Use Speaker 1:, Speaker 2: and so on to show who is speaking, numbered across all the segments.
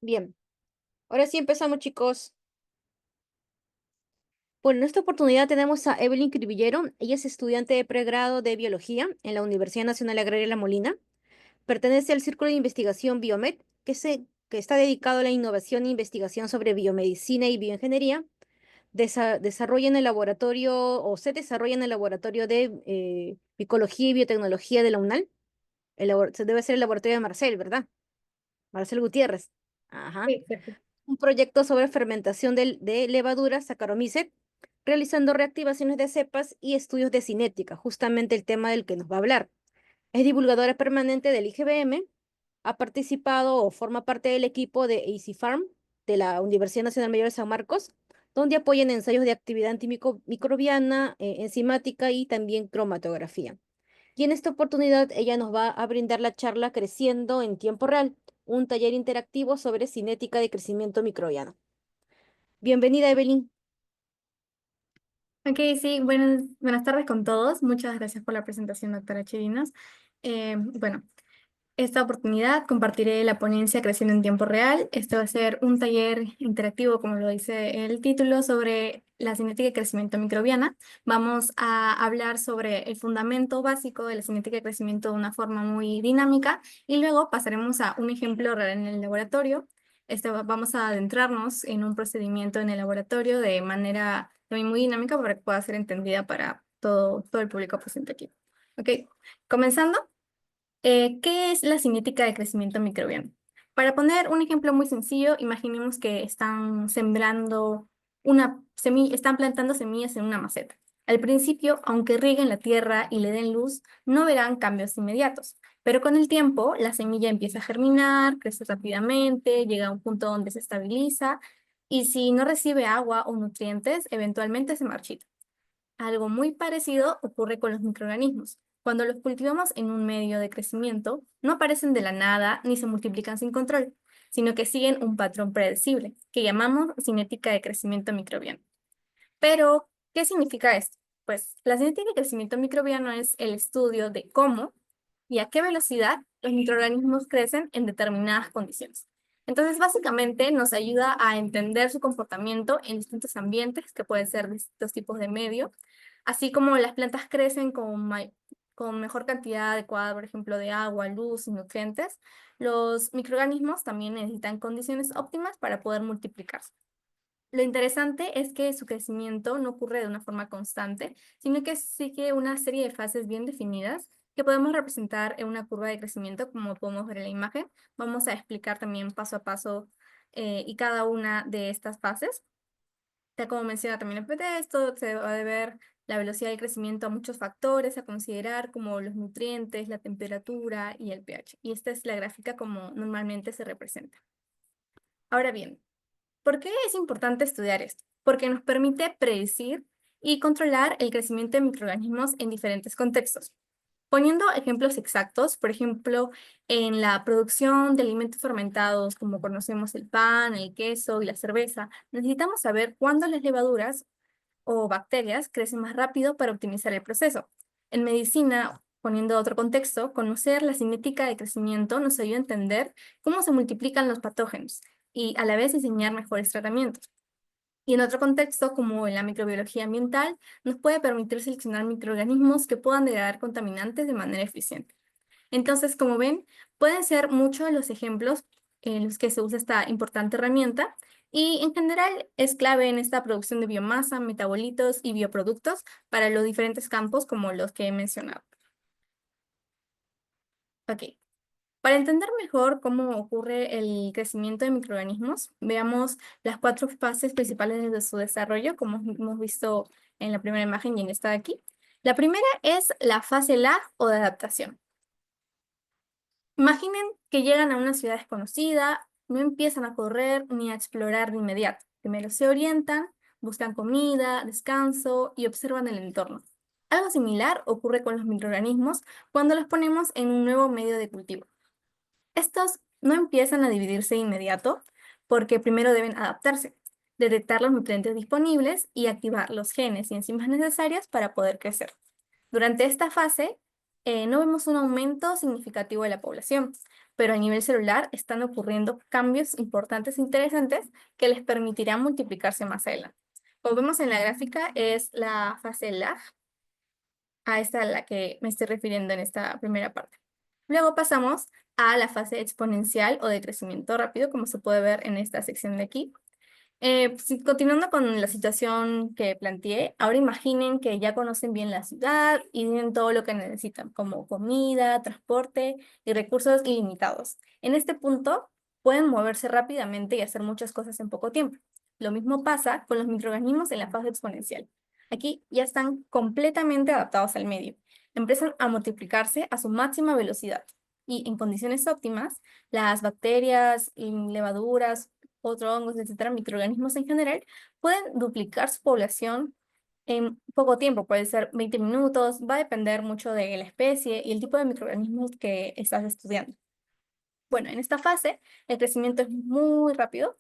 Speaker 1: Bien, ahora sí empezamos, chicos. Bueno, en esta oportunidad tenemos a Evelyn Cribillero. Ella es estudiante de pregrado de biología en la Universidad Nacional Agraria La Molina. Pertenece al Círculo de Investigación Biomed, que está dedicado a la innovación e investigación sobre biomedicina y bioingeniería. Desarrolla en el laboratorio o se desarrolla en el laboratorio de micología y biotecnología de la UNAL. Se debe ser el laboratorio de Marcel, ¿verdad? Marcel Gutiérrez. Ajá.
Speaker 2: Sí, perfecto.
Speaker 1: Un proyecto sobre fermentación de levadura Saccharomyces, realizando reactivaciones de cepas y estudios de cinética, justamente el tema del que nos va a hablar. Es divulgadora permanente del IGBM, ha participado o forma parte del equipo de AC Farm de la Universidad Nacional Mayor de San Marcos, donde apoyan ensayos de actividad antimicrobiana, enzimática y también cromatografía. Y en esta oportunidad ella nos va a brindar la charla Creciendo en tiempo real, un taller interactivo sobre cinética de crecimiento microbiano. Bienvenida, Evelyn.
Speaker 2: Ok, sí, buenas tardes con todos. Muchas gracias por la presentación, doctora Chirinos. Bueno, esta oportunidad compartiré la ponencia Creciendo en Tiempo Real. Esto va a ser un taller interactivo, como lo dice el título, sobre la cinética de crecimiento microbiana. Vamos a hablar sobre el fundamento básico de la cinética de crecimiento de una forma muy dinámica y luego pasaremos a un ejemplo real en el laboratorio. Vamos a adentrarnos en un procedimiento en el laboratorio de manera también muy dinámica para que pueda ser entendida para todo el público presente aquí. Ok, comenzando. ¿Qué es la cinética de crecimiento microbiano? Para poner un ejemplo muy sencillo, imaginemos que están sembrando una semilla, están plantando semillas en una maceta. Al principio, aunque rieguen la tierra y le den luz, no verán cambios inmediatos. Pero con el tiempo, la semilla empieza a germinar, crece rápidamente, llega a un punto donde se estabiliza y si no recibe agua o nutrientes, eventualmente se marchita. Algo muy parecido ocurre con los microorganismos. Cuando los cultivamos en un medio de crecimiento, no aparecen de la nada ni se multiplican sin control, sino que siguen un patrón predecible, que llamamos cinética de crecimiento microbiano. Pero, ¿qué significa esto? Pues la cinética de crecimiento microbiano es el estudio de cómo y a qué velocidad los microorganismos crecen en determinadas condiciones. Entonces, básicamente nos ayuda a entender su comportamiento en distintos ambientes, que pueden ser distintos tipos de medio, así como las plantas crecen con mejor cantidad adecuada, por ejemplo, de agua, luz y nutrientes. Los microorganismos también necesitan condiciones óptimas para poder multiplicarse. Lo interesante es que su crecimiento no ocurre de una forma constante, sino que sigue una serie de fases bien definidas que podemos representar en una curva de crecimiento, como podemos ver en la imagen. Vamos a explicar también paso a paso y cada una de estas fases. Ya como menciona también el pretexto, se va a deber la velocidad de crecimiento a muchos factores a considerar, como los nutrientes, la temperatura y el pH. Y esta es la gráfica como normalmente se representa. Ahora bien, ¿por qué es importante estudiar esto? Porque nos permite predecir y controlar el crecimiento de microorganismos en diferentes contextos. Poniendo ejemplos exactos, por ejemplo, en la producción de alimentos fermentados, como conocemos el pan, el queso y la cerveza, necesitamos saber cuándo las levaduras o bacterias crecen más rápido para optimizar el proceso. En medicina, poniendo otro contexto, conocer la cinética de crecimiento nos ayuda a entender cómo se multiplican los patógenos y a la vez diseñar mejores tratamientos. Y en otro contexto, como en la microbiología ambiental, nos puede permitir seleccionar microorganismos que puedan degradar contaminantes de manera eficiente. Entonces, como ven, pueden ser muchos de los ejemplos en los que se usa esta importante herramienta y en general es clave en esta producción de biomasa, metabolitos y bioproductos para los diferentes campos como los que he mencionado. Ok. Para entender mejor cómo ocurre el crecimiento de microorganismos, veamos las cuatro fases principales de su desarrollo, como hemos visto en la primera imagen y en esta de aquí. La primera es la fase lag o de adaptación. Imaginen que llegan a una ciudad desconocida, no empiezan a correr ni a explorar de inmediato. Primero se orientan, buscan comida, descanso y observan el entorno. Algo similar ocurre con los microorganismos cuando los ponemos en un nuevo medio de cultivo. Estos no empiezan a dividirse de inmediato porque primero deben adaptarse, detectar los nutrientes disponibles y activar los genes y enzimas necesarias para poder crecer. Durante esta fase, no vemos un aumento significativo de la población, pero a nivel celular están ocurriendo cambios importantes e interesantes que les permitirán multiplicarse más adelante. Como vemos en la gráfica, es la fase lag, a esta a la que me estoy refiriendo en esta primera parte. Luego pasamos a la fase exponencial o de crecimiento rápido, como se puede ver en esta sección de aquí. Continuando con la situación que planteé, ahora imaginen que ya conocen bien la ciudad y tienen todo lo que necesitan, como comida, transporte y recursos ilimitados. En este punto, pueden moverse rápidamente y hacer muchas cosas en poco tiempo. Lo mismo pasa con los microorganismos en la fase exponencial. Aquí ya están completamente adaptados al medio. Empiezan a multiplicarse a su máxima velocidad. Y en condiciones óptimas, las bacterias, y levaduras, otros hongos, etcétera, microorganismos en general, pueden duplicar su población en poco tiempo, puede ser 20 minutos, va a depender mucho de la especie y el tipo de microorganismos que estás estudiando. Bueno, en esta fase, el crecimiento es muy rápido,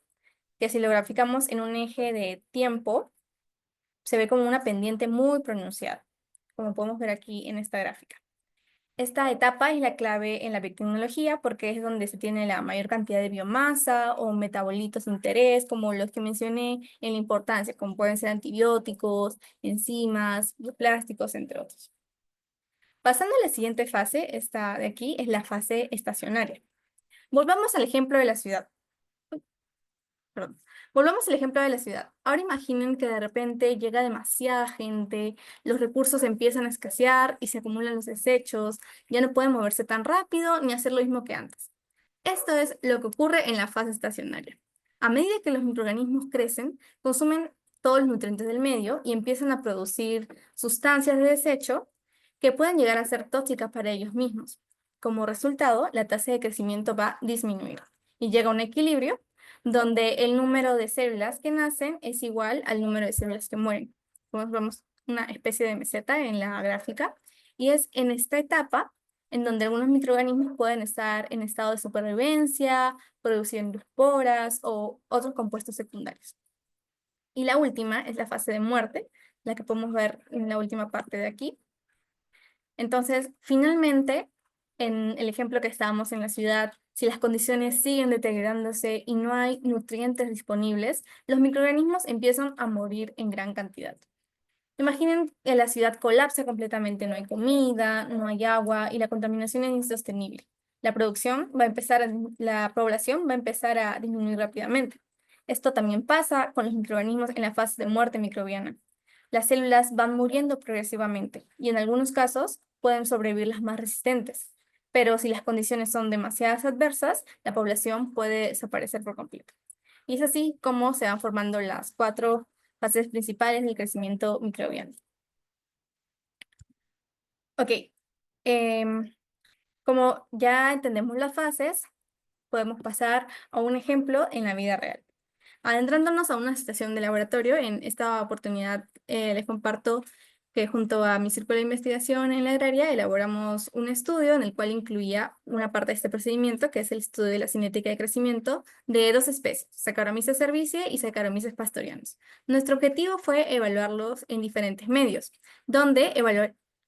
Speaker 2: que si lo graficamos en un eje de tiempo, se ve como una pendiente muy pronunciada, como podemos ver aquí en esta gráfica. Esta etapa es la clave en la biotecnología porque es donde se tiene la mayor cantidad de biomasa o metabolitos de interés, como los que mencioné en la importancia, como pueden ser antibióticos, enzimas, bioplásticos, entre otros. Pasando a la siguiente fase, esta de aquí es la fase estacionaria. Volvamos al ejemplo de la ciudad. Perdón. Volvamos al ejemplo de la ciudad. Ahora imaginen que de repente llega demasiada gente, los recursos empiezan a escasear y se acumulan los desechos, ya no pueden moverse tan rápido ni hacer lo mismo que antes. Esto es lo que ocurre en la fase estacionaria. A medida que los microorganismos crecen, consumen todos los nutrientes del medio y empiezan a producir sustancias de desecho que pueden llegar a ser tóxicas para ellos mismos. Como resultado, la tasa de crecimiento va a disminuir y llega a un equilibrio donde el número de células que nacen es igual al número de células que mueren. Como vemos una especie de meseta en la gráfica, y es en esta etapa en donde algunos microorganismos pueden estar en estado de supervivencia, produciendo esporas o otros compuestos secundarios. Y la última es la fase de muerte, la que podemos ver en la última parte de aquí. Entonces, finalmente, en el ejemplo que estábamos en la ciudad, si las condiciones siguen deteriorándose y no hay nutrientes disponibles, los microorganismos empiezan a morir en gran cantidad. Imaginen que la ciudad colapsa completamente, no hay comida, no hay agua y la contaminación es insostenible. La población va a empezar a disminuir rápidamente. Esto también pasa con los microorganismos en la fase de muerte microbiana. Las células van muriendo progresivamente y en algunos casos pueden sobrevivir las más resistentes. Pero si las condiciones son demasiadas adversas, la población puede desaparecer por completo. Y es así como se van formando las 4 fases principales del crecimiento microbiano. Ok, em, como ya entendemos las fases, podemos pasar a un ejemplo en la vida real. Adentrándonos a una situación de laboratorio, en esta oportunidad les comparto que junto a mi círculo de investigación en la agraria elaboramos un estudio en el cual incluía una parte de este procedimiento, que es el estudio de la cinética de crecimiento de 2 especies, Saccharomyces cerevisiae y Saccharomyces pastorianus. Nuestro objetivo fue evaluarlos en diferentes medios, donde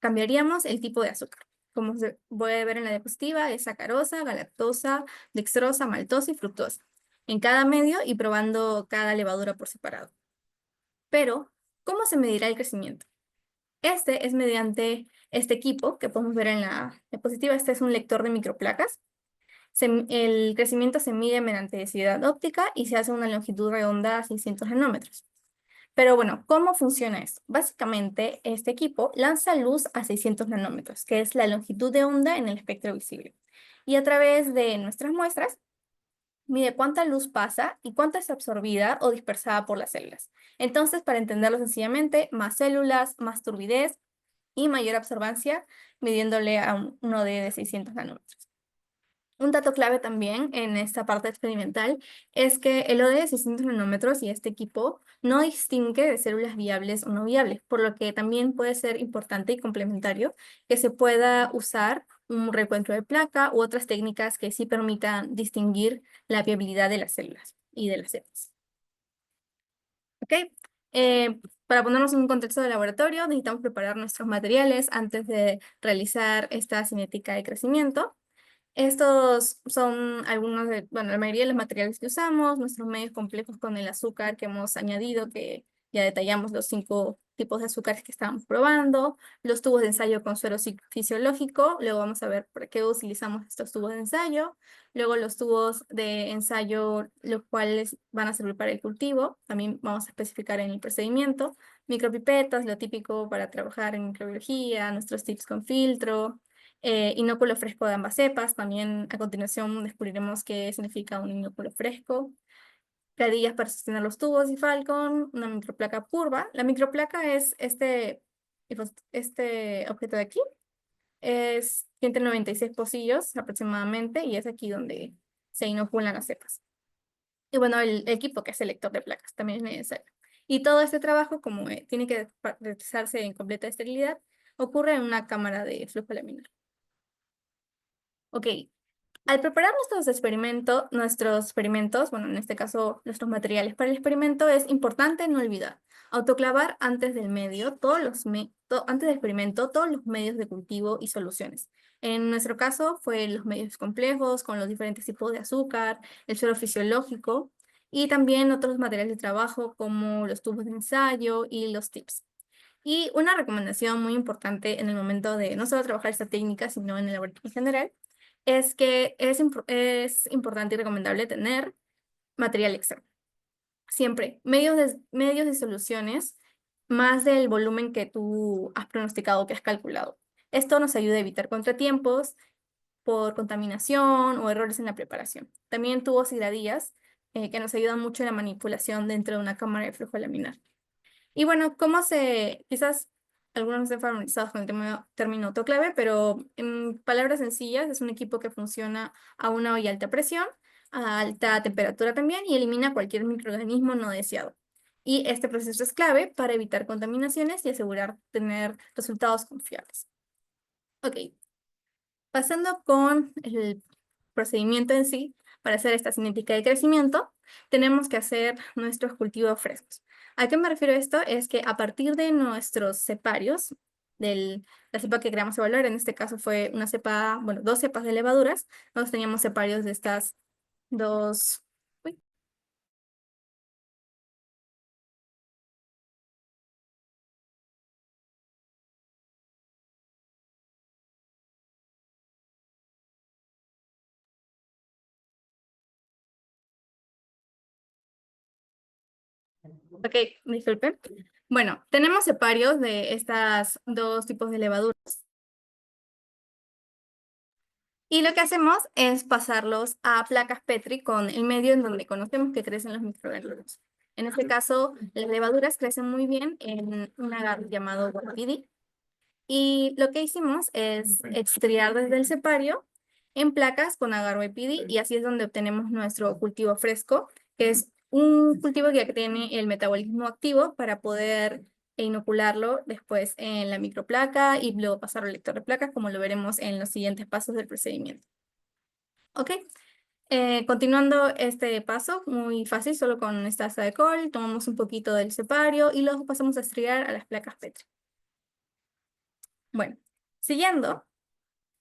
Speaker 2: cambiaríamos el tipo de azúcar. Como se puede ver en la diapositiva, es sacarosa, galactosa, dextrosa, maltosa y fructosa en cada medio y probando cada levadura por separado. Pero, ¿cómo se medirá el crecimiento? Este es mediante este equipo que podemos ver en la diapositiva. Este es un lector de microplacas. El crecimiento se mide mediante densidad óptica y se hace una longitud redonda a 600 nanómetros. Pero bueno, ¿cómo funciona esto? Básicamente, este equipo lanza luz a 600 nanómetros, que es la longitud de onda en el espectro visible. Y a través de nuestras muestras, mide cuánta luz pasa y cuánta es absorbida o dispersada por las células. Entonces, para entenderlo sencillamente, más células, más turbidez y mayor absorbancia, midiéndole a uno de 600 nanómetros. Un dato clave también en esta parte experimental es que el OD de 600 nanómetros y este equipo no distingue de células viables o no viables, por lo que también puede ser importante y complementario que se pueda usar un recuento de placa u otras técnicas que sí permitan distinguir la viabilidad de las células y de las cepas. ¿Ok? Para ponernos en un contexto de laboratorio, necesitamos preparar nuestros materiales antes de realizar esta cinética de crecimiento. Estos son algunos de, bueno, la mayoría de los materiales que usamos, nuestros medios complejos con el azúcar que hemos añadido, que ya detallamos los 5 tipos de azúcares que estábamos probando, los tubos de ensayo con suero fisiológico, luego vamos a ver por qué utilizamos estos tubos de ensayo, luego los tubos de ensayo, los cuales van a servir para el cultivo, también vamos a especificar en el procedimiento, micropipetas, lo típico para trabajar en microbiología, nuestros tips con filtro, inóculo fresco de ambas cepas. También a continuación descubriremos qué significa un inóculo fresco. Cadillas para sostener los tubos y Falcon, una microplaca curva. La microplaca es este objeto de aquí. Es 196 pocillos aproximadamente y es aquí donde se inoculan las cepas. Y bueno, el equipo que es el lector de placas también es necesario. Y todo este trabajo, como tiene que realizarse en completa esterilidad, ocurre en una cámara de flujo laminar. Ok, al preparar nuestros experimentos, bueno, en este caso nuestros materiales para el experimento, es importante no olvidar autoclavar antes del medio, antes del experimento, todos los medios de cultivo y soluciones. En nuestro caso fue los medios complejos con los diferentes tipos de azúcar, el suero fisiológico y también otros materiales de trabajo como los tubos de ensayo y los tips. Y una recomendación muy importante en el momento de no solo trabajar esta técnica, sino en el laboratorio en general, es que es importante y recomendable tener material externo. Siempre, medios de soluciones más del volumen que tú has pronosticado, que has calculado. Esto nos ayuda a evitar contratiempos por contaminación o errores en la preparación. También tubos y gradillas que nos ayudan mucho en la manipulación dentro de una cámara de flujo laminar. Y bueno, quizás algunos no estén familiarizados con el término autoclave, pero en palabras sencillas es un equipo que funciona a una y alta presión, a alta temperatura también y elimina cualquier microorganismo no deseado. Y este proceso es clave para evitar contaminaciones y asegurar tener resultados confiables. Ok, pasando con el procedimiento en sí, para hacer esta cinética de crecimiento, tenemos que hacer nuestros cultivos frescos. ¿A qué me refiero esto? Es que a partir de nuestros ceparios, la cepa que queramos evaluar, en este caso fue una cepa, bueno, 2 cepas de levaduras, nosotros teníamos ceparios de estas dos. Uy, ok, disculpen. Bueno, tenemos ceparios de estas 2 tipos de levaduras. Y lo que hacemos es pasarlos a placas Petri con el medio en donde conocemos que crecen los microorganismos. En este caso, las levaduras crecen muy bien en un agar llamado Guapidi. Y lo que hicimos es extriar desde el cepario en placas con agar Guapidi y así es donde obtenemos nuestro cultivo fresco, que es un cultivo que ya tiene el metabolismo activo para poder inocularlo después en la microplaca y luego pasar al lector de placas, como lo veremos en los siguientes pasos del procedimiento. Ok, continuando este paso, muy fácil, solo con esta asa de col, tomamos un poquito del cepario y luego pasamos a estriar a las placas Petri. Bueno, siguiendo,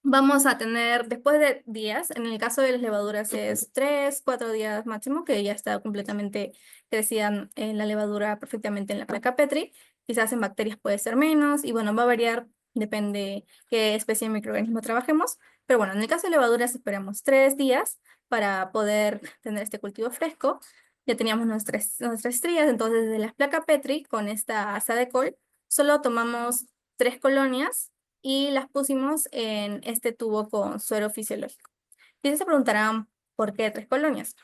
Speaker 2: vamos a tener, después de días, en el caso de las levaduras es 3, 4 días máximo, que ya está completamente crecida en la levadura perfectamente en la placa Petri. Quizás en bacterias puede ser menos, y bueno, va a variar, depende qué especie de microorganismo trabajemos. Pero bueno, en el caso de levaduras esperamos 3 días para poder tener este cultivo fresco. Ya teníamos nuestras estrías, entonces desde la placa Petri, con esta asa de col, solo tomamos 3 colonias y las pusimos en este tubo con suero fisiológico. Y se preguntarán, ¿por qué 3 colonias?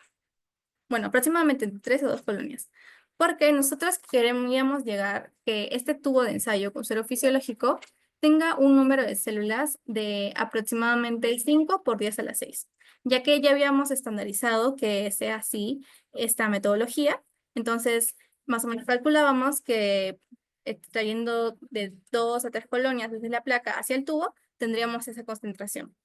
Speaker 2: Bueno, aproximadamente 3 o 2 colonias. Porque nosotros queríamos llegar que este tubo de ensayo con suero fisiológico tenga un número de células de aproximadamente 5 por 10 a la 6, ya que ya habíamos estandarizado que sea así esta metodología. Entonces, más o menos calculábamos que extrayendo de 2 a 3 colonias desde la placa hacia el tubo, tendríamos esa concentración,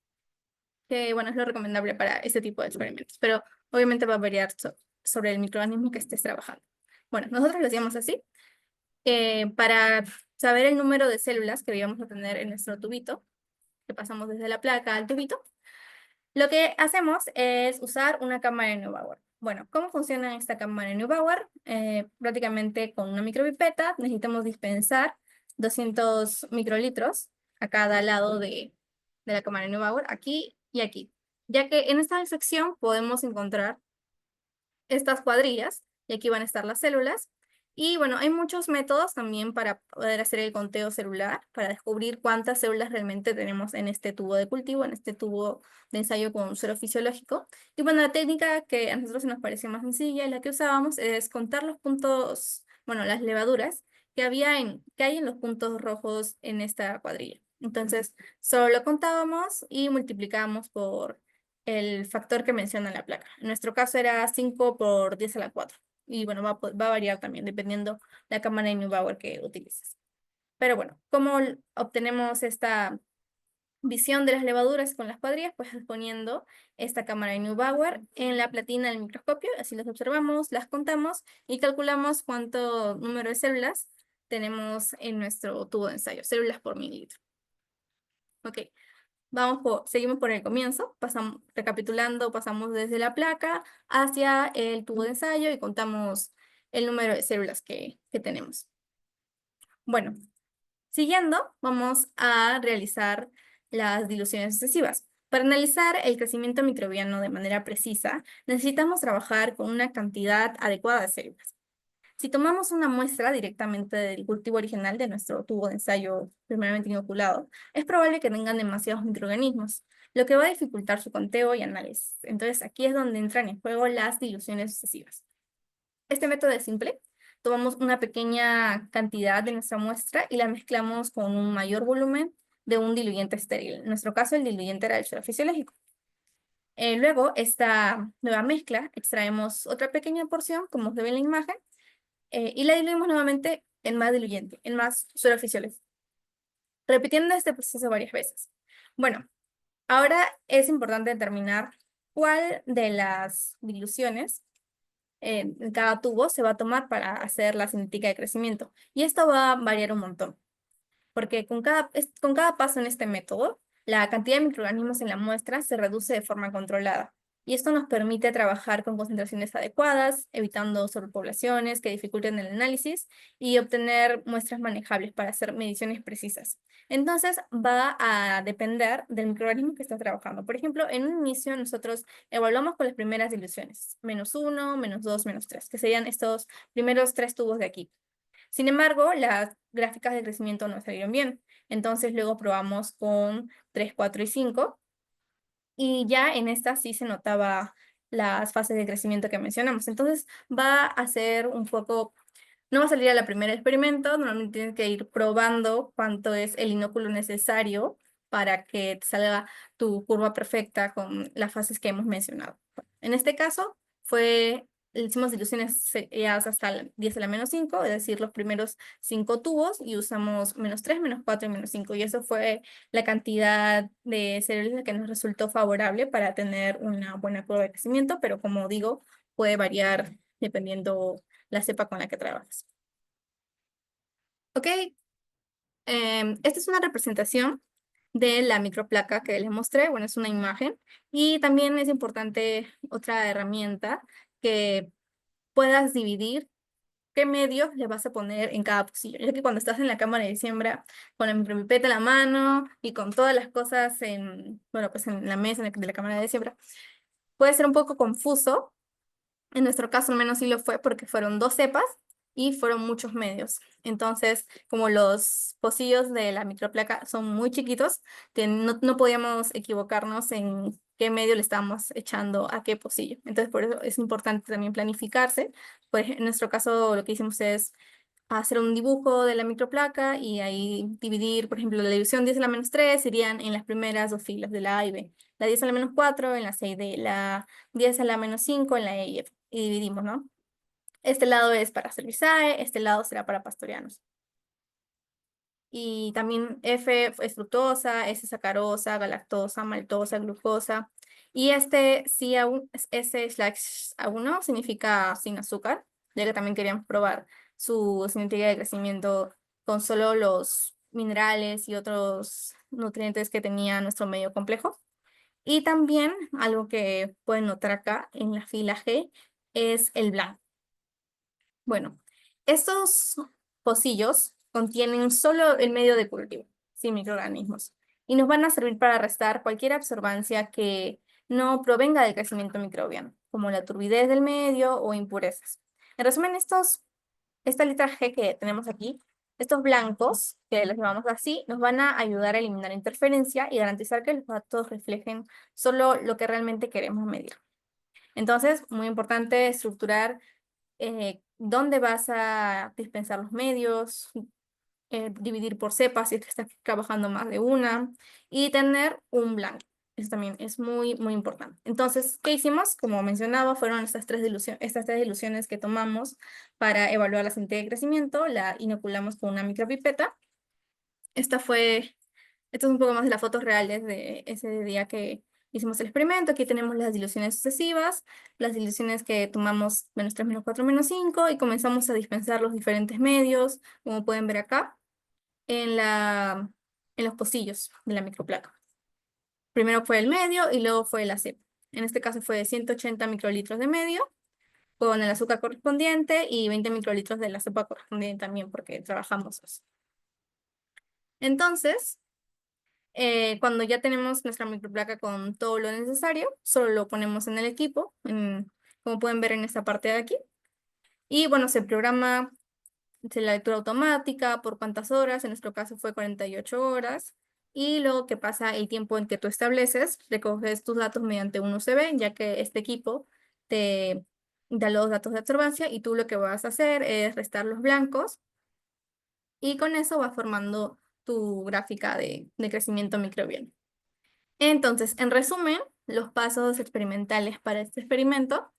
Speaker 2: que bueno, es lo recomendable para este tipo de experimentos, pero obviamente va a variar sobre el microorganismo que estés trabajando. Bueno, nosotros lo hacíamos así. Para saber el número de células que íbamos a tener en nuestro tubito, que pasamos desde la placa al tubito, Lo que hacemos es usar una cámara de Neubauer. Bueno, ¿cómo funciona esta cámara de Neubauer? Prácticamente con una micropipeta necesitamos dispensar 200 microlitros a cada lado de la cámara de Neubauer, aquí y aquí. Ya que en esta sección podemos encontrar estas cuadrillas, y aquí van a estar las células. Y bueno, hay muchos métodos también para poder hacer el conteo celular, para descubrir cuántas células realmente tenemos en este tubo de cultivo, en este tubo de ensayo con suero fisiológico. Y bueno, la técnica que a nosotros se nos pareció más sencilla y la que usábamos es contar los puntos, bueno, las levaduras que hay en los puntos rojos en esta cuadrilla. Entonces, solo lo contábamos y multiplicábamos por el factor que menciona la placa. En nuestro caso era 5 por 10 a la 4. Y bueno, va a variar también dependiendo la cámara de Neubauer que utilices. Pero bueno, ¿cómo obtenemos esta visión de las levaduras con las cuadrillas? Pues poniendo esta cámara de Neubauer en la platina del microscopio. Así las observamos, las contamos y calculamos cuánto número de células tenemos en nuestro tubo de ensayo, células por mililitro. Ok. Seguimos por el comienzo, recapitulando, pasamos desde la placa hacia el tubo de ensayo y contamos el número de células que tenemos. Bueno, siguiendo, vamos a realizar las diluciones sucesivas. Para analizar el crecimiento microbiano de manera precisa, necesitamos trabajar con una cantidad adecuada de células. Si tomamos una muestra directamente del cultivo original de nuestro tubo de ensayo primeramente inoculado, es probable que tengan demasiados microorganismos, lo que va a dificultar su conteo y análisis. Entonces, aquí es donde entran en juego las diluciones sucesivas. Este método es simple. Tomamos una pequeña cantidad de nuestra muestra y la mezclamos con un mayor volumen de un diluyente estéril. En nuestro caso, el diluyente era el suero fisiológico. Luego, esta nueva mezcla, extraemos otra pequeña porción, como se ve en la imagen, y la diluimos nuevamente en más diluyente, en más suero fisiológico, repitiendo este proceso varias veces. Bueno, ahora es importante determinar cuál de las diluciones en cada tubo se va a tomar para hacer la cinética de crecimiento. Y esto va a variar un montón, porque con cada paso en este método, la cantidad de microorganismos en la muestra se reduce de forma controlada. Y esto nos permite trabajar con concentraciones adecuadas, evitando sobrepoblaciones que dificulten el análisis y obtener muestras manejables para hacer mediciones precisas. Entonces, va a depender del microorganismo que estás trabajando. Por ejemplo, en un inicio nosotros evaluamos con las primeras diluciones, -1, -2, -3, que serían estos primeros 3 tubos de aquí. Sin embargo, las gráficas de crecimiento no salieron bien. Entonces luego probamos con 3, 4 y 5. Y ya en esta sí se notaba las fases de crecimiento que mencionamos. Entonces va a ser un poco, no va a salir a la primera experimento. Normalmente tienes que ir probando cuánto es el inóculo necesario para que te salga tu curva perfecta con las fases que hemos mencionado. En este caso hicimos diluciones selladas hasta el 10 a la -5, es decir, los primeros 5 tubos, y usamos -3, -4 y -5. Y eso fue la cantidad de células que nos resultó favorable para tener una buena curva de crecimiento, pero como digo, puede variar dependiendo la cepa con la que trabajas. Ok, esta es una representación de la microplaca que les mostré. Bueno, es una imagen. Y también es importante otra herramienta que puedas dividir qué medios le vas a poner en cada pocillo. Ya que cuando estás en la cámara de siembra con la micropipeta en la mano y con todas las cosas bueno, pues en la mesa de la cámara de siembra, puede ser un poco confuso. En nuestro caso al menos sí lo fue porque fueron 2 cepas y fueron muchos medios. Entonces, como los pocillos de la microplaca son muy chiquitos, no podíamos equivocarnos en qué medio le estábamos echando a qué pocillo. Entonces, por eso es importante también planificarse. Pues en nuestro caso lo que hicimos es hacer un dibujo de la microplaca y ahí dividir, por ejemplo, la división 10 a la -3 serían en las primeras 2 filas de la A y B, la 10 a la -4 en la C y D, la 10 a la -5 en la E y F, y dividimos, ¿no? Este lado es para Cervizae, este lado será para Pastorianos. Y también F es fructosa, S es sacarosa, galactosa, maltosa, glucosa. Y este S/A1 significa sin azúcar, ya que también queríamos probar su cinética de crecimiento con solo los minerales y otros nutrientes que tenía nuestro medio complejo. Y también algo que pueden notar acá en la fila G es el blanco. Bueno, estos pocillos contienen solo el medio de cultivo, sin microorganismos, y nos van a servir para restar cualquier absorbancia que no provenga del crecimiento microbiano, como la turbidez del medio o impurezas. En resumen, esta letra G que tenemos aquí, estos blancos, que los llamamos así, nos van a ayudar a eliminar interferencia y garantizar que los datos reflejen solo lo que realmente queremos medir. Entonces, muy importante estructurar dónde vas a dispensar los medios, dividir por cepas si es que estás trabajando más de una, y tener un blanco. Eso también es muy, muy importante. Entonces, ¿qué hicimos? Como mencionaba, fueron estas tres diluciones que tomamos para evaluar la cinta de crecimiento. La inoculamos con una micropipeta. Esto es un poco más de las fotos reales de ese día que hicimos el experimento. Aquí tenemos las diluciones sucesivas, las diluciones que tomamos -3, -4, -5 y comenzamos a dispensar los diferentes medios, como pueden ver acá, en los pocillos de la microplaca. Primero fue el medio y luego fue la cepa. En este caso fue 180 microlitros de medio con el azúcar correspondiente y 20 microlitros de la cepa correspondiente también porque trabajamos así. Entonces, cuando ya tenemos nuestra microplaca con todo lo necesario, solo lo ponemos en el equipo, como pueden ver en esta parte de aquí. Y bueno, se programa la lectura automática, por cuántas horas, en nuestro caso fue 48 horas. Y luego que pasa el tiempo en que tú estableces, recoges tus datos mediante un USB, ya que este equipo te da los datos de observancia y tú lo que vas a hacer es restar los blancos y con eso vas formando tu gráfica de crecimiento microbiano. Entonces, en resumen, los pasos experimentales para este experimento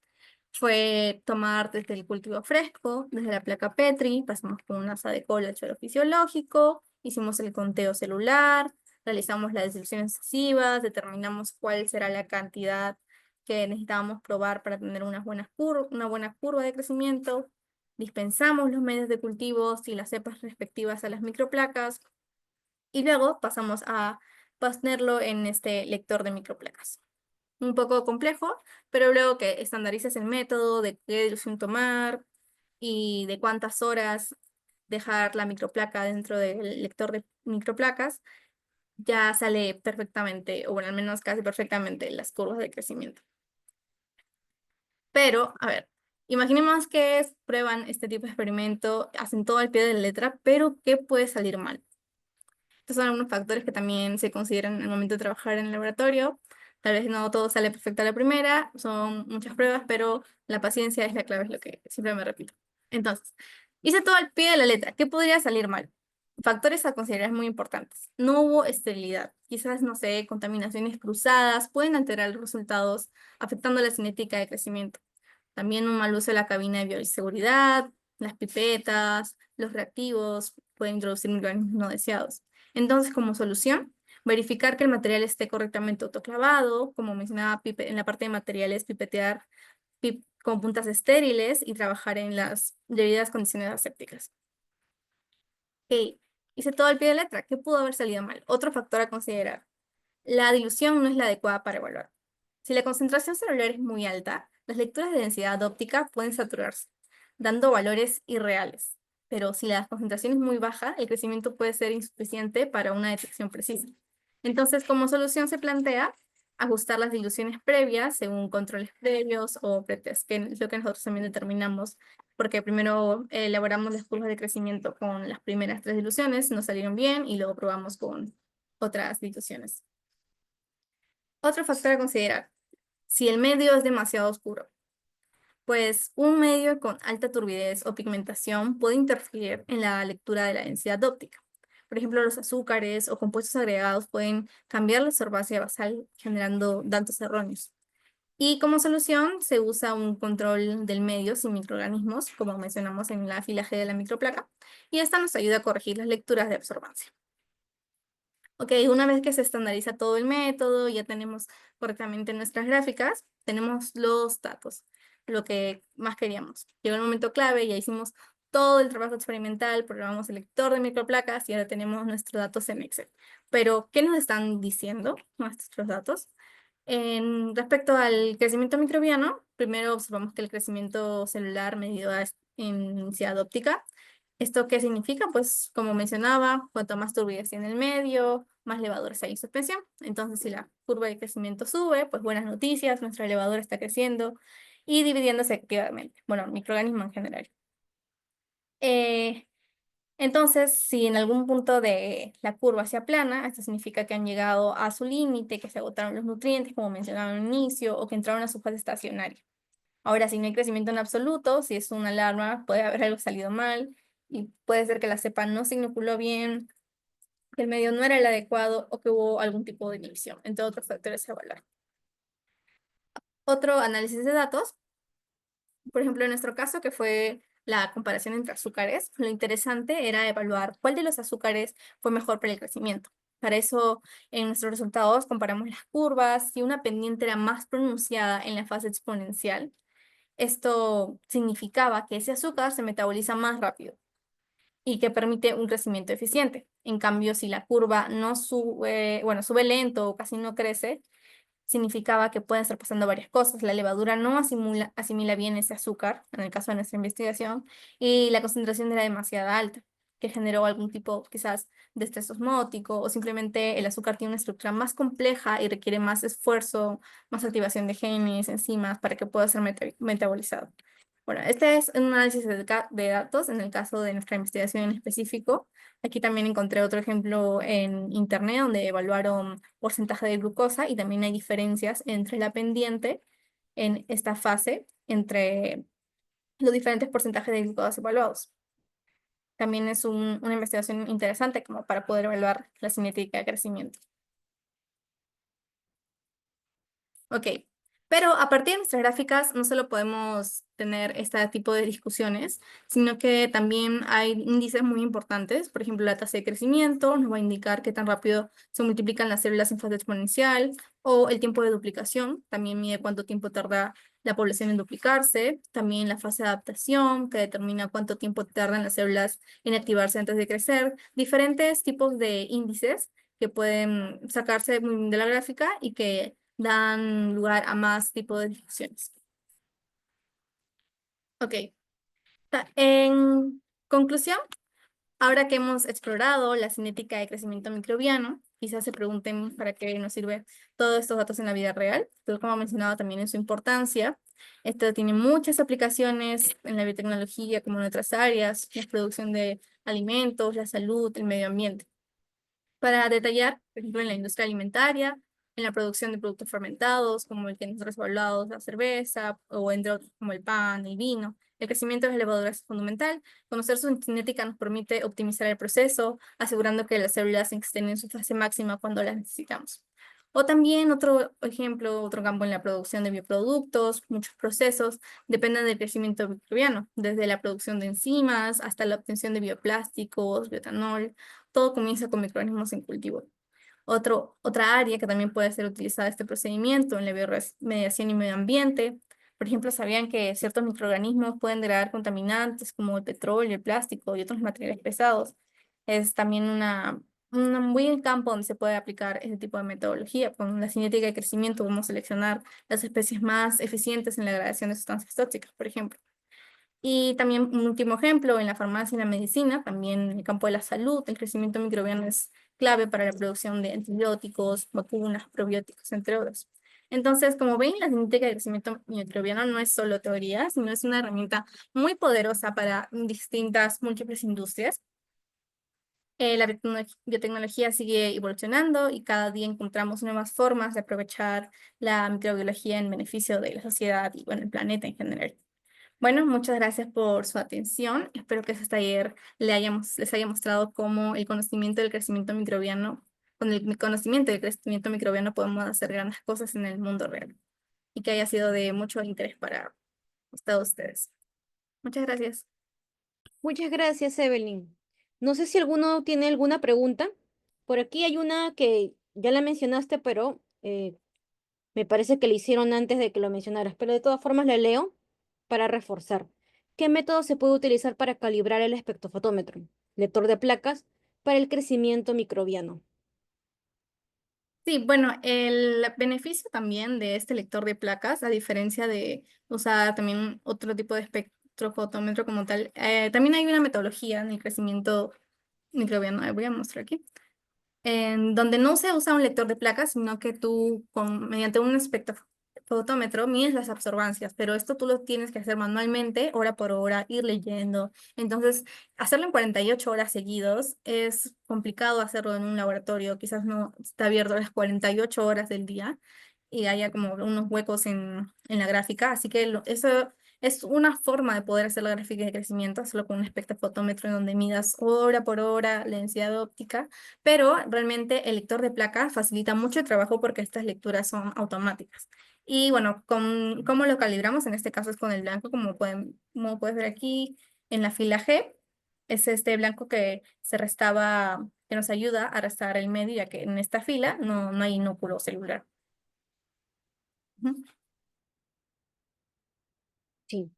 Speaker 2: fue tomar desde el cultivo fresco, desde la placa Petri, pasamos por una asa de cola al suelo fisiológico, hicimos el conteo celular, realizamos las disecciones sucesivas, determinamos cuál será la cantidad que necesitábamos probar para tener una buena curva de crecimiento, dispensamos los medios de cultivos y las cepas respectivas a las microplacas, y luego pasamos a ponerlo en este lector de microplacas. Un poco complejo, pero luego que estandarices el método de qué dilución tomar y de cuántas horas dejar la microplaca dentro del lector de microplacas, ya sale perfectamente, o bueno, al menos casi perfectamente, las curvas de crecimiento. Pero, a ver, imaginemos que prueban este tipo de experimento, hacen todo al pie de la letra, pero ¿qué puede salir mal? Estos son algunos factores que también se consideran al momento de trabajar en el laboratorio. Tal vez no todo sale perfecto a la primera, son muchas pruebas, pero la paciencia es la clave, es lo que siempre me repito. Entonces, hice todo al pie de la letra. ¿Qué podría salir mal? Factores a considerar muy importantes. No hubo esterilidad. Quizás, no sé, contaminaciones cruzadas pueden alterar los resultados, afectando la cinética de crecimiento. También un mal uso de la cabina de bioseguridad, las pipetas, los reactivos, pueden introducir microorganismos no deseados. Entonces, como solución, verificar que el material esté correctamente autoclavado, como mencionaba en la parte de materiales, pipetear con puntas estériles y trabajar en las debidas condiciones asépticas. Ok, hice todo al pie de la letra. ¿Qué pudo haber salido mal? Otro factor a considerar. La dilución no es la adecuada para evaluar. Si la concentración celular es muy alta, las lecturas de densidad óptica pueden saturarse, dando valores irreales. Pero si la concentración es muy baja, el crecimiento puede ser insuficiente para una detección precisa. Entonces, como solución se plantea ajustar las diluciones previas según controles previos o pretest, que es lo que nosotros también determinamos, porque primero elaboramos las curvas de crecimiento con las primeras 3 diluciones, nos salieron bien, y luego probamos con otras diluciones. Otro factor a considerar, si el medio es demasiado oscuro, pues un medio con alta turbidez o pigmentación puede interferir en la lectura de la densidad óptica. Por ejemplo, los azúcares o compuestos agregados pueden cambiar la absorbancia basal, generando datos erróneos. Y como solución se usa un control del medio sin microorganismos, como mencionamos en la fila G de la microplaca, y esta nos ayuda a corregir las lecturas de absorbancia. Ok, una vez que se estandariza todo el método, ya tenemos correctamente nuestras gráficas, tenemos los datos, lo que más queríamos. Llegó el momento clave, ya hicimos todo el trabajo experimental, programamos el lector de microplacas y ahora tenemos nuestros datos en Excel. Pero, ¿qué nos están diciendo nuestros datos? Respecto al crecimiento microbiano, primero observamos que el crecimiento celular medido en intensidad óptica. ¿Esto qué significa? Pues como mencionaba, cuanto más turbidez tiene el medio, más levaduras hay en suspensión. Entonces, si la curva de crecimiento sube, pues buenas noticias, nuestra levadura está creciendo y dividiéndose activamente. Bueno, microorganismo en general. Eh, entonces, si en algún punto de la curva se aplana, esto significa que han llegado a su límite, que se agotaron los nutrientes, como mencionaba al inicio, o que entraron a su fase estacionaria. Ahora, si no hay crecimiento en absoluto, si es una alarma, puede haber algo salido mal y puede ser que la cepa no se inoculó bien, que el medio no era el adecuado o que hubo algún tipo de inhibición, entre otros factores a evaluar. Otro análisis de datos, por ejemplo, en nuestro caso, que fue la comparación entre azúcares, lo interesante era evaluar cuál de los azúcares fue mejor para el crecimiento. Para eso, en nuestros resultados comparamos las curvas. Si una pendiente era más pronunciada en la fase exponencial, esto significaba que ese azúcar se metaboliza más rápido y que permite un crecimiento eficiente. En cambio, si la curva no sube, bueno, sube lento o casi no crece, significaba que pueden estar pasando varias cosas. La levadura no asimila bien ese azúcar, en el caso de nuestra investigación, y la concentración era demasiado alta, que generó algún tipo quizás de estrés osmótico, o simplemente el azúcar tiene una estructura más compleja y requiere más esfuerzo, más activación de genes, enzimas, para que pueda ser metabolizado. Bueno, este es un análisis de datos en el caso de nuestra investigación en específico. Aquí también encontré otro ejemplo en internet donde evaluaron porcentaje de glucosa y también hay diferencias entre la pendiente en esta fase entre los diferentes porcentajes de glucosa evaluados. También es una investigación interesante como para poder evaluar la cinética de crecimiento. Ok, pero a partir de nuestras gráficas no solo podemos tener este tipo de discusiones, sino que también hay índices muy importantes. Por ejemplo, la tasa de crecimiento nos va a indicar qué tan rápido se multiplican las células en fase exponencial, o el tiempo de duplicación, también mide cuánto tiempo tarda la población en duplicarse. También la fase de adaptación, que determina cuánto tiempo tardan las células en activarse antes de crecer. Diferentes tipos de índices que pueden sacarse de la gráfica y que dan lugar a más tipos de discusiones. Ok, en conclusión, ahora que hemos explorado la cinética de crecimiento microbiano, quizás se pregunten para qué nos sirve todos estos datos en la vida real, pero como he mencionado también en su importancia. Esto tiene muchas aplicaciones en la biotecnología como en otras áreas, la producción de alimentos, la salud, el medio ambiente. Para detallar, por ejemplo, en la industria alimentaria, en la producción de productos fermentados, como el que nosotros hemos hablado, la cerveza, o entre otros como el pan, el vino. El crecimiento de las levaduras es fundamental. Conocer su cinética nos permite optimizar el proceso, asegurando que las células estén en su fase máxima cuando las necesitamos. O también otro ejemplo, otro campo en la producción de bioproductos, muchos procesos dependen del crecimiento microbiano, desde la producción de enzimas hasta la obtención de bioplásticos, bioetanol. Todo comienza con microorganismos en cultivo. Otra área que también puede ser utilizada este procedimiento en la bioremediación y medio ambiente. Por ejemplo, sabían que ciertos microorganismos pueden degradar contaminantes como el petróleo, el plástico y otros materiales pesados. Es también un buen campo donde se puede aplicar este tipo de metodología. Con la cinética de crecimiento vamos a seleccionar las especies más eficientes en la degradación de sustancias tóxicas, por ejemplo. Y también un último ejemplo, en la farmacia y la medicina, también en el campo de la salud, el crecimiento microbiano es clave para la producción de antibióticos, vacunas, probióticos, entre otros. Entonces, como ven, la cinética de crecimiento microbiano no es solo teoría, sino es una herramienta muy poderosa para distintas, múltiples industrias. La biotecnología sigue evolucionando y cada día encontramos nuevas formas de aprovechar la microbiología en beneficio de la sociedad y, bueno, el planeta en general. Bueno, muchas gracias por su atención. Espero que este taller les haya mostrado cómo el conocimiento del crecimiento microbiano, con el conocimiento del crecimiento microbiano podemos hacer grandes cosas en el mundo real y que haya sido de mucho interés para todos ustedes. Muchas gracias.
Speaker 1: Muchas gracias, Evelyn. No sé si alguno tiene alguna pregunta. Por aquí hay una que ya la mencionaste, pero me parece que la hicieron antes de que lo mencionaras, pero de todas formas la leo para reforzar. ¿Qué método se puede utilizar para calibrar el espectrofotómetro, lector de placas, para el crecimiento microbiano?
Speaker 2: Sí, bueno, el beneficio también de este lector de placas, a diferencia de usar también otro tipo de espectrofotómetro como tal, también hay una metodología en el crecimiento microbiano. Voy a mostrar aquí. En donde no se usa un lector de placas, sino que tú mediante un espectrofotómetro mides las absorbancias, pero esto tú lo tienes que hacer manualmente, hora por hora, ir leyendo. Entonces, hacerlo en 48 horas seguidos es complicado hacerlo en un laboratorio, quizás no está abierto las 48 horas del día y haya como unos huecos en la gráfica, así que eso es una forma de poder hacer la gráfica de crecimiento, hacerlo con un espectrofotómetro en donde midas hora por hora la densidad óptica, pero realmente el lector de placas facilita mucho el trabajo porque estas lecturas son automáticas. Y bueno, ¿cómo lo calibramos? En este caso es con el blanco, como puedes ver aquí en la fila G. Es este blanco que se restaba, que nos ayuda a restar el medio, ya que en esta fila no hay inóculo celular. Ujú.
Speaker 1: Sí,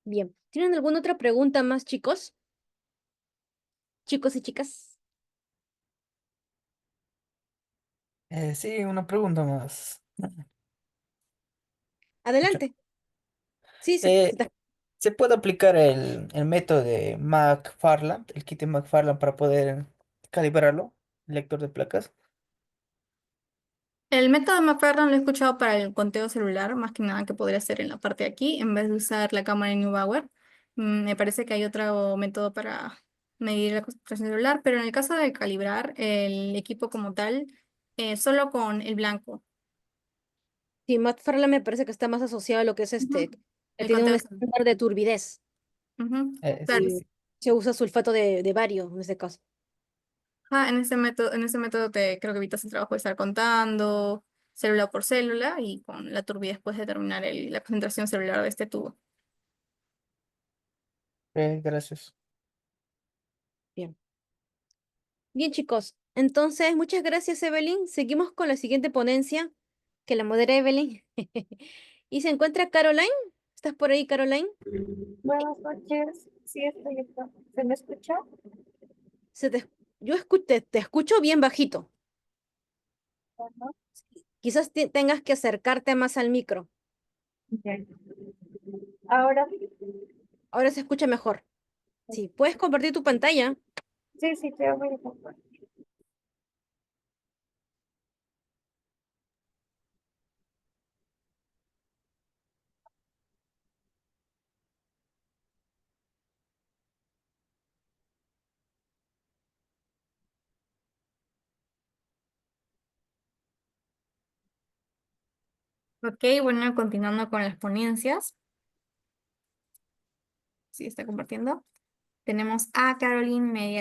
Speaker 1: bien. ¿Tienen alguna otra pregunta más, chicos? Chicos y chicas.
Speaker 3: Sí, una pregunta más. Escucha.
Speaker 1: Adelante. Sí,
Speaker 3: Eh, ¿Se puede aplicar el método de McFarland, el kit de McFarland para poder calibrarlo, el lector de placas?
Speaker 2: El método McFarland lo he escuchado para el conteo celular, más que nada que podría ser en la parte de aquí, en vez de usar la cámara de Neubauer. Me parece que hay otro método para medir la concentración celular, pero en el caso de calibrar el equipo como tal, solo con el blanco.
Speaker 1: Sí, Matt Farley me parece que está más asociado a lo que es
Speaker 2: Ujú.
Speaker 1: que
Speaker 2: El
Speaker 1: tiene un
Speaker 2: conteo celular.
Speaker 1: estándar de turbidez
Speaker 2: Ujú. Claro,
Speaker 1: y
Speaker 2: sí.
Speaker 1: se usa sulfato de bario en este caso.
Speaker 2: En ese método creo que evitas el trabajo de estar contando célula por célula y con la turbidez puedes determinar la concentración celular de este tubo.
Speaker 3: Gracias.
Speaker 1: Bien. Bien, chicos. Entonces, muchas gracias, Evelyn. Seguimos con la siguiente ponencia que la modera Evelyn. Y se encuentra Caroline. ¿Estás por ahí, Caroline?
Speaker 4: Buenas noches, sí estoy acá. ¿Se me escucha?
Speaker 1: Se te, yo te escucho bien bajito.
Speaker 4: Ajá.
Speaker 1: Quizás tengas que acercarte más al micro.
Speaker 4: Ya. Ahora,
Speaker 1: Ahora se escucha mejor. Sí, puedes compartir tu pantalla.
Speaker 4: sí, sí, te voy a compartir.
Speaker 2: Ok, bueno, continuando con las ponencias, sí está compartiendo. Tenemos a Caroline Media